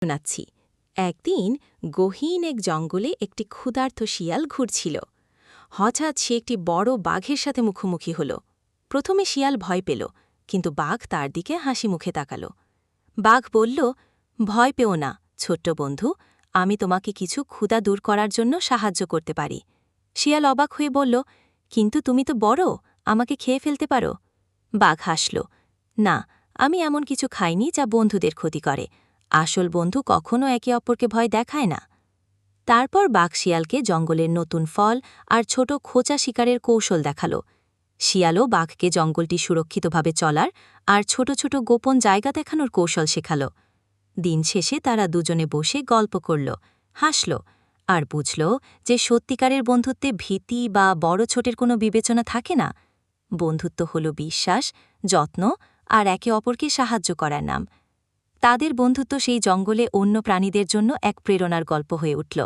শোনাচ্ছি। একদিন গহীন এক জঙ্গলে একটি ক্ষুধার্ত শিয়াল ঘুরছিল। হঠাৎ সে একটি বড় বাঘের সাথে মুখোমুখি হল। প্রথমে শিয়াল ভয় পেল, কিন্তু বাঘ তার দিকে হাসি মুখে তাকাল। বাঘ বলল, ভয় পেও না ছোট্ট বন্ধু, আমি তোমাকে কিছু ক্ষুধা দূর করার জন্য সাহায্য করতে পারি। শিয়াল অবাক হয়ে বলল, কিন্তু তুমি তো বড়, আমাকে খেয়ে ফেলতে পারো। বাঘ হাসল, না, আমি এমন কিছু খাইনি যা বন্ধুদের ক্ষতি করে। আসল বন্ধু কখনও একে অপরকে ভয় দেখায় না। তারপর বাঘ শিয়ালকে জঙ্গলের নতুন ফল আর ছোট খোঁচা শিকারের কৌশল দেখাল। শিয়ালও বাঘকে জঙ্গলটি সুরক্ষিতভাবে চলার আর ছোট ছোট গোপন জায়গা দেখানোর কৌশল শেখাল। দিন শেষে তারা দুজনে বসে গল্প করল, হাসল আর বুঝল যে সত্যিকারের বন্ধুত্বে ভীতি বা বড় ছোটের কোনো বিবেচনা থাকে না। বন্ধুত্ব হল বিশ্বাস, যত্ন আর একে অপরকে সাহায্য করার নাম। তাদের বন্ধুত্ব সেই জঙ্গলে অন্য প্রাণীদের জন্য এক প্রেরণার গল্প হয়ে উঠল।